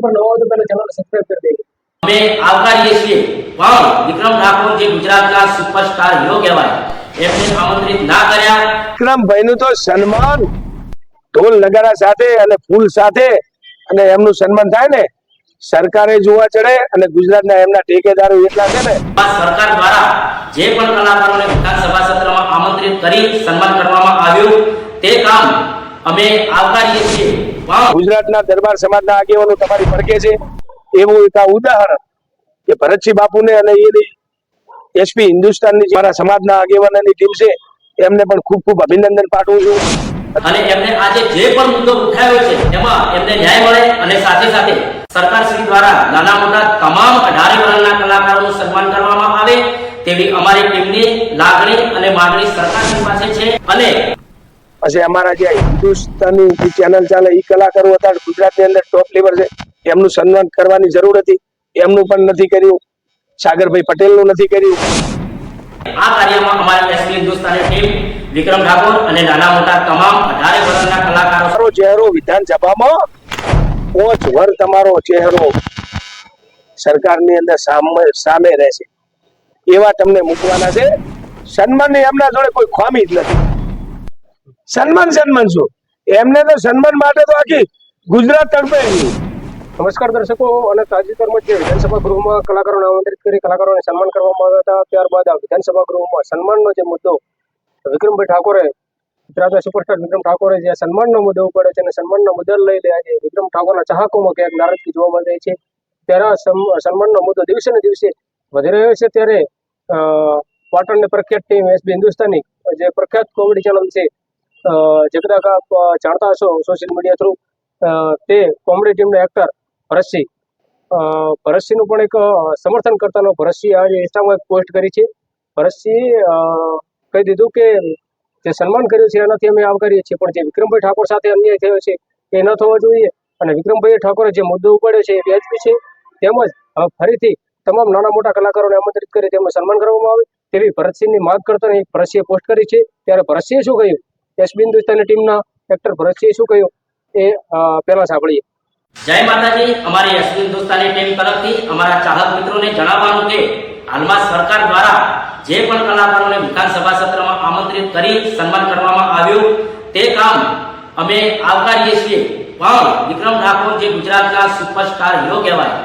પર નવા હોય તો પહેલા ચેનલ સબસ્ક્રાઇબ કરી દેજો। અમે આવકારીએ છીએ પણ વિક્રમ ઠાકોર જે ગુજરાતના સુપરસ્ટાર હીરો કહેવાય એમને આમંત્રિત ના કર્યા। વિક્રમભાઈનું તો સન્માન ઢોલ નગારા સાથે અને ફૂલ સાથે અને એમનું સન્માન થાય ને સરકારે જોવા ચડે અને ગુજરાતના એમના ઠેકેદારો એટલા છે ને સરકાર દ્વારા જે પણ કલાકારોને વિધાનસભા સત્રમાં આમંત્રિત કરી સન્માન કરવામાં આવ્યું તે કામ અમે આવકારીએ છીએ। ગુજરાતના દરબાર સમાજના આગેવાનો તમારી પડકે છે એવું એક આ ઉદાહરણ કે ભરતસિંહ બાપુને અને એની એસપી હિન્દુસ્તાનની મારા સમાજના આગેવાનોની ટીમ છે એમને પણ ખૂબ ખૂબ અભિનંદન પાઠવું છું અને એમને આજે જે પણ મુદ્દો ઉઠાવ્યો છે એમાં એમને ન્યાય મળે અને સાથે સાથે સરકાર શ્રી દ્વારા નાના મોટા તમામ 18 વર્ગના કલાકારોનું સન્માન કરવામાં આવે તેવી અમારી ટીમની લાગણી અને માંગણી સરકાર શ્રી પાસે છે। અને પછી અમારા જે હિન્દુસ્તાની જે ચેનલ ચાલે એ કલાકારો હતા ગુજરાતની અંદર ટોપ લેવલ છે એમનું સન્માન કરવાની જરૂર હતી એમનું પણ નથી કર્યું। સાગરભાઈ પટેલનું નથી કર્યું। આ કાર્યમાં અમારી એસપી હિન્દુસ્તાની ટીમ વિક્રમ ઠાકોર અને નાના મોટા તમામ 18 વર્ગના કલાકારો ચહેરો વિધાનસભામાં 5 વર્ષ તમારો ચહેરો સરકારની અંદર સામે રહેશે એવા તમને મૂકવાના છે। સન્માનની એમના જોડે કોઈ ખામી જ નથી। સન્માન શું એમને તો સન્માન માટે તો આખી ગુજરાત તડપે। નમસ્કાર દર્શકો, અને તાજેતરમાં જે વિધાનસભા ગૃહમાં કલાકારોને આમંત્રિત કરી કલાકારોને સન્માન કરવામાં આવ્યા હતા ત્યારબાદ આ વિધાનસભા ગૃહમાં સન્માનનો જે મુદ્દો વિક્રમભાઈ ઠાકોરે ગુજરાતના સુપરસ્ટાર વિક્રમ ઠાકોરે જે સન્માનનો મુદ્દો ઉપાડ્યો છે અને સન્માનનો મુદ્દો લઈ લે આજે વિક્રમ ઠાકોરના ચાહકોમાં ક્યાંક નારાજગી જોવા મળી રહી છે। ત્યારે સન્માનનો મુદ્દો દિવસે ને દિવસે વધી રહ્યો છે। ત્યારે પાટણની પ્રખ્યાત ટીમ એસબી હિન્દુસ્તાની જે પ્રખ્યાત કોમેડી ચેનલ છે જે કદાચ આપ જાણતા હશો સોશિયલ મીડિયા થ્રુ તે કોમેડી ટીમના એક્ટર ભરતસિંહનું પણ એક સમર્થન કરતાનો ભરતસિંહ આજે ઇન્સ્ટામાં એક પોસ્ટ કરી છે। ભરતસિંહ કહી દીધું કે જે સન્માન કર્યું છે એનાથી અમે આવકારીએ છીએ પણ જે વિક્રમભાઈ ઠાકોર સાથે અન્યાય થયો છે એ ન થવો જોઈએ અને વિક્રમભાઈ ઠાકોરે જે મુદ્દો ઉપાડ્યો છે એ વ્યાજબી છે। તેમજ હવે ફરીથી તમામ નાના મોટા કલાકારોને આમંત્રિત કરી તેમનું સન્માન કરવામાં આવે તેવી ભરતસિંહની માંગ કરતા ભરતસિંહે પોસ્ટ કરી છે। ત્યારે ભરતસિંહે શું કહ્યું, એસબી હિન્દુસ્તાની ટીમના એક્ટર ભરતસિંહે શું કહ્યું એ પહેલા સાંભળીએ। જય માતાજી। અમારી એસબી હિન્દુસ્તાની ટીમ તરફથી અમારા ચાહક મિત્રોને જણાવવાનું કે હાલમાં સરકાર દ્વારા જે પણ કલાકારોને વિધાનસભા સત્રમાં આમંત્રિત કરી સન્માન કરવામાં આવ્યું તે કામ અમે આવકારીએ છીએ પણ વિક્રમ ઠાકોર જે ગુજરાતના સુપરસ્ટાર હીરો કહેવાય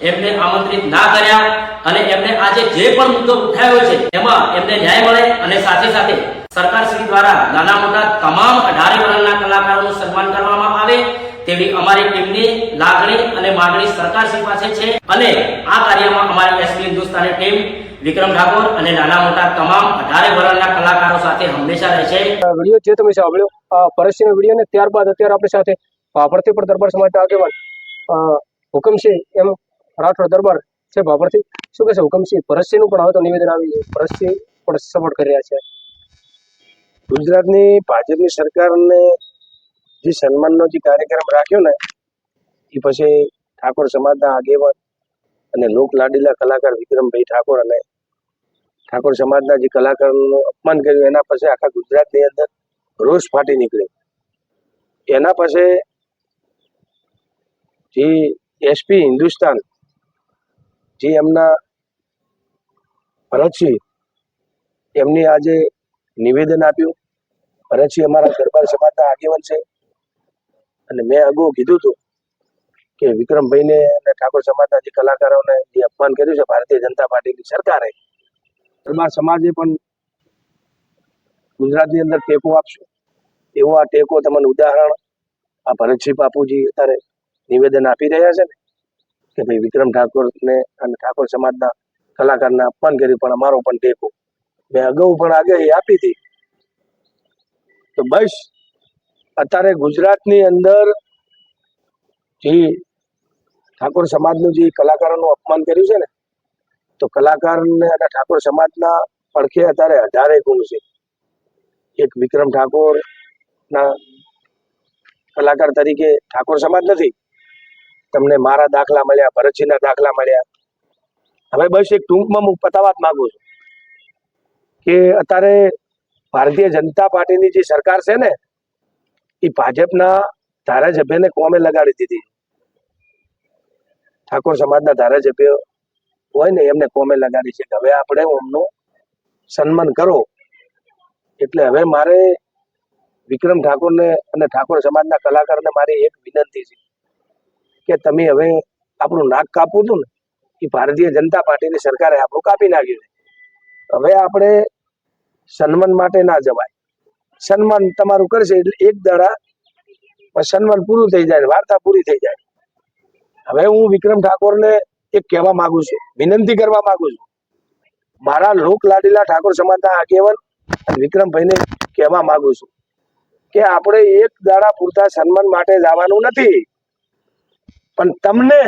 એમને આમંત્રિત ના કર્યા અને એમને આજે જે પણ મુદ્દો ઉઠાવ્યો છે એમાં એમને ન્યાય મળે અને સાથે સાથે સરકાર શ્રી દ્વારા નાના મોટા તમામ 18 વર્ગના કલાકારોનું સન્માન કરવામાં આવે તેવી અમારી ટીમની લાગણી અને માંગણી સરકાર શ્રી પાસે છે। અને આ કાર્યમાં અમારી એસબી હિન્દુસ્તાની ટીમ વિક્રમ ઠાકોર અને નાના મોટા તમામ 18 વર્ગના કલાકારો સાથે હંમેશા રહેશે। વિડીયો જે તમે સાંભળ્યો ભરતસિંહનો વિડીયો ને ત્યારબાદ અત્યારે આપણી સાથે ભાભરથી પણ દરબાર સમાજના આગેવાન હુકમસિંહ એમ રાઠોડ દરબાર છે ભાભરથી શું કહેશે હુકમસિંહ? ભરતસિંહનું પણ હવે તો નિવેદન આવી ગયું, ભરતસિંહ પણ સપોર્ટ કરી રહ્યા છે। ગુજરાતની ભાજપની સરકારને જે સન્માનનો જે કાર્યક્રમ રાખ્યો ને એ પછી ઠાકોર સમાજના આગેવાન અને લોક લાડીલા કલાકાર વિક્રમભાઈ ઠાકોર અને ઠાકોર સમાજના જે કલાકારોનું અપમાન કર્યું એના પછી આખા ગુજરાતની અંદર રોષ ફાટી નીકળ્યો। એના પછી જે એસપી હિન્દુસ્તાન જે એમના ભરતસિંહ એમની આજે નિવેદન આપ્યું। ભરતસિંહ અમારા દરબાર સમાજના આગેવાન છે અને મેં અગાઉ કીધું હતું કે વિક્રમભાઈને અને ઠાકોર સમાજના જે કલાકારોને જે અપમાન કર્યું છે ભારતીય જનતા પાર્ટીની સરકારે દરબાર સમાજે પણ ગુજરાતની અંદર ટેકો આપશું એવો આ ટેકો તમને ઉદાહરણ આ ભરતસિંહ બાપુજી અત્યારે નિવેદન આપી રહ્યા છે ને કે ભાઈ વિક્રમ ઠાકોરને અને ઠાકોર સમાજના કલાકારને અપમાન કર્યું પણ અમારો પણ ટેકો મેં અગાઉ પણ આગાહી આપી હતી। તો બસ અત્યારે ગુજરાતની અંદર જે ઠાકોર સમાજનું જે કલાકારોનું અપમાન કર્યું છે ને તો કલાકારને અને ઠાકોર સમાજના પડખે અત્યારે 18 ગુણ છે। એક વિક્રમ ઠાકોરના કલાકાર તરીકે ઠાકોર સમાજ નથી, તમને મારા દાખલા મળ્યા, ભરતસિંહના દાખલા મળ્યા। હવે બસ એક ટૂંકમાં હું પતાવવા જ માંગુ છું કે અત્યારે ભારતીય જનતા પાર્ટીની જે સરકાર છે ને એ ભાજપના ધારાસભ્યને કોમે લગાડી દીધી। ઠાકોર સમાજના ધારાસભ્ય હોય ને એમને કોમે લગાડી છે કે હવે આપણે એમનું સન્માન કરો. એટલે હવે મારે વિક્રમ ઠાકોરને અને ઠાકોર સમાજના કલાકારને મારી એક વિનંતી છે કે તમે હવે આપણું નાક કાપવું હતું ને એ ભારતીય જનતા પાર્ટીની સરકારે આપણું કાપી નાખ્યું છે. હવે આપણે સન્માન માટે ના જવાય. સન્માન તમારું કરશે એટલે એક દાડા સન્માન પૂરું થઈ જાય, વાર્તા પૂરી થઈ જાય. હવે હું વિક્રમ ઠાકોરને એક કહેવા માંગુ છું, વિનંતી કરવા માંગુ છું, મારા લોક લાડીલા ઠાકોર સમાજના આગેવાન અને વિક્રમભાઈને કહેવા માંગુ છું કે આપણે એક દાડા પૂરતા સન્માન માટે જવાનું નથી, પણ તમને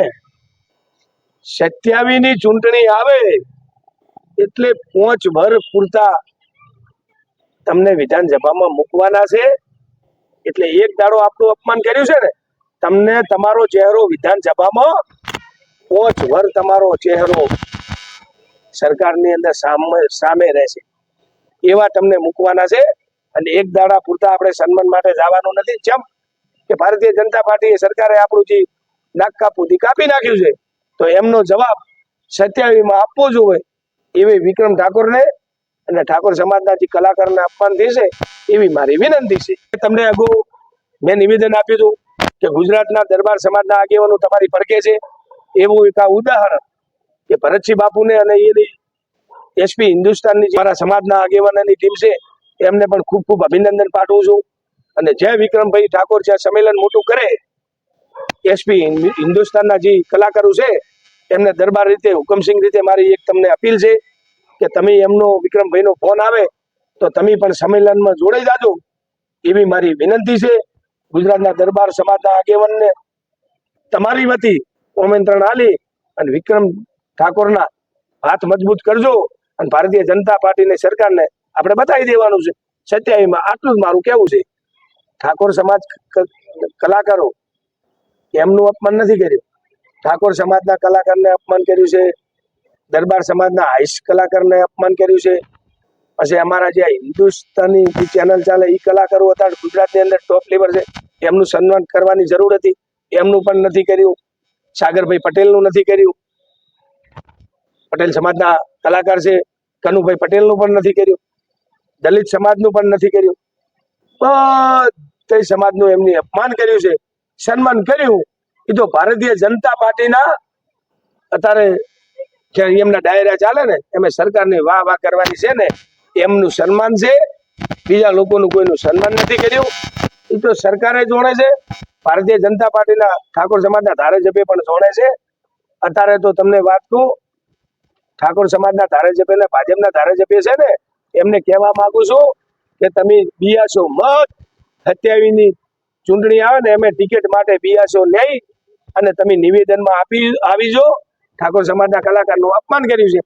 27 ની ચૂંટણી આવે એટલે 5 વર્ષ પૂરતા તમને વિધાનસભામાં મૂકવાના છે. એટલે એક દાડો આપણું અપમાન કર્યું છે ને, તમને તમારો ચહેરો વિધાનસભામાં 5 વર્ષ તમારો ચહેરો સરકારની અંદર સામે રહેશે એવા તમને મૂકવાના છે. અને એક દાડા પૂરતા આપણે સન્માન માટે જવાનું નથી. જેમ કે ભારતીય જનતા પાર્ટીએ સરકારે આપણું જે નાક કાપી નાખ્યું છે, તો એમનો જવાબ 27 માં આપવો જોઈએ એવી વિક્રમ ઠાકોરને અને ઠાકોર સમાજના જે કલાકારોને અપમાન થશે એવી મારી વિનંતી છે. તમને અગાઉ મેં નિવેદન આપ્યું હતું કે ગુજરાતના દરબાર સમાજના આગેવાનો તમારી પડખે છે. એવું એક આ ઉદાહરણ કે ભરતસિંહ બાપુને અને એની એસપી હિન્દુસ્તાનની મારા સમાજના આગેવાનોની ટીમ છે, એમને પણ ખૂબ ખૂબ અભિનંદન પાઠવું છું. અને જય વિક્રમભાઈ ઠાકોર જ્યાં સંમેલન મોટું કરે, એસપી હિન્દુસ્તાનના જે કલાકારો છે એમને દરબાર રીતે હુકમસિંહ રીતે મારી એક તમને અપીલ છે કે તમે એમનો વિક્રમભાઈનો ફોન આવે તો તમે પણ સંમેલનમાં જોડાઈ જાજો એવી મારી વિનંતી છે. ગુજરાતના દરબાર સમાજના આગેવાનને તમારી વતી આમંત્રણ આલી અને વિક્રમ ઠાકોરના હાથ મજબૂત કરજો અને ભારતીય જનતા પાર્ટીની સરકારને આપણે બતાવી દેવાનું છે 27 માં. આટલું જ મારું કહેવું છે. ઠાકોર સમાજ કલાકારો એમનું અપમાન નથી કર્યું, ઠાકોર સમાજના કલાકારને અપમાન કર્યું છે, દરબાર સમાજના હાઈસ કલાકારને અપમાન કર્યું છે. પછી અમારા જે હિન્દુસ્તાની જે ચેનલ ચાલે એ કલાકારો હતા ગુજરાતની અંદર ટોપ લેવલ છે, એમનું સન્માન કરવાની જરૂર હતી, એમનું પણ નથી કર્યું. સાગરભાઈ પટેલનું નથી કર્યું, પટેલ સમાજના કલાકાર છે કનુભાઈ પટેલનું પણ નથી કર્યું, દલિત સમાજનું પણ નથી કર્યું. બધા સમાજનું એમની અપમાન કર્યું છે. સન્માન કર્યું એ તો ભારતીય જનતા પાર્ટીના અત્યારે એમના ડાયરા ચાલે ને એમ સરકારની વાહ વાહ કરવાની છે ને એમનું સન્માન છે. બીજા લોકોનું કોઈનું સન્માન નથી કર્યું. એ તો સરકારે જોડે છે, ભારતીય જનતા પાર્ટીના ઠાકોર સમાજના ધારાસભ્ય પણ જોડે છે. અત્યારે તો તમને વાત કહું, ઠાકોર સમાજના ધારાસભ્ય ને ભાજપના ધારાસભ્ય છે ને એમને કહેવા માંગુ છું કે તમે બિયાસો મત 27 ની ચૂંટણી આવે ને એમ ટિકિટ માટે બિયાસો લઈ અને તમે નિવેદનમાં આવીજો. ઠાકોર સમાજના કલાકારનું અપમાન કર્યું છે.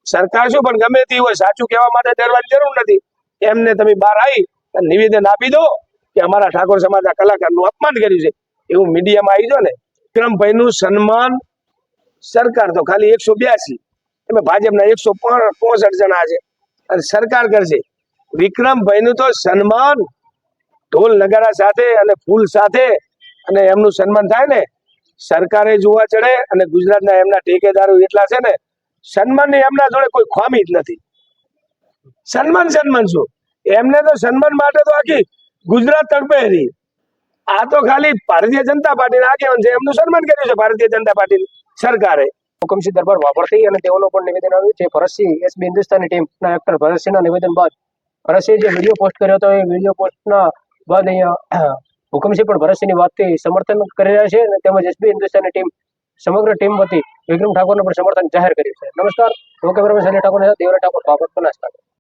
સરકાર શું પણ ગમે તે હોય સાચું કહેવા માટે ડરવાની જરૂર નથી. એમને તમે બહાર આવી અને નિવેદન આપી દો કે અમારા ઠાકોર સમાજના કલાકારનું અપમાન કર્યું છે એવું મીડિયામાં આવી જો ને. વિક્રમભાઈનું સન્માન સરકાર તો ખાલી 182, એમાં ભાજપના 165 જણા છે અને સરકાર કરશે. વિક્રમભાઈનું તો સન્માન ઢોલ નગારા સાથે અને ફૂલ સાથે અને એમનું સન્માન થાય ને સરકારે જોવા ચડે અને ગુજરાતના એમના ઠેકેદારો એટલા છે ને સન્માનની એમના જોડે કોઈ ખામી જ નથી. સન્માન શું એમને તો સન્માન માટે તો આખી ગુજરાત તડપે રહી. આ તો ખાલી ભારતીય જનતા પાર્ટીના આગેવાન છે એમનું સન્માન કર્યું છે ભારતીય જનતા પાર્ટીની સરકારે. હુકમસિંહ દરબાર વાપરથી અને તેઓનું પણ નિવેદન આવ્યું છે. ભરતસિંહ એસબી હિન્દુસ્તાની ટીમના એક્ટર ભરતસિંહના નિવેદન બાદ ભરતસિંહ જે વિડીયો પોસ્ટ કર્યો હતો એ વિડીયો પોસ્ટના બાદ અહીંયા હુકમસિંહ પણ ભરતસિંહની વાતથી સમર્થન કરી રહ્યા છે અને તેમજ એસબી હિન્દુસ્તાની ટીમ સમગ્ર ટીમ વતી વિક્રમ ઠાકોરને પણ સમર્થન જાહેર કર્યું છે. નમસ્કાર, હું કેમેરામેન સંજય ઠાકોર, દેવરા ઠાકોર, બાબર, બનાસકાંઠા.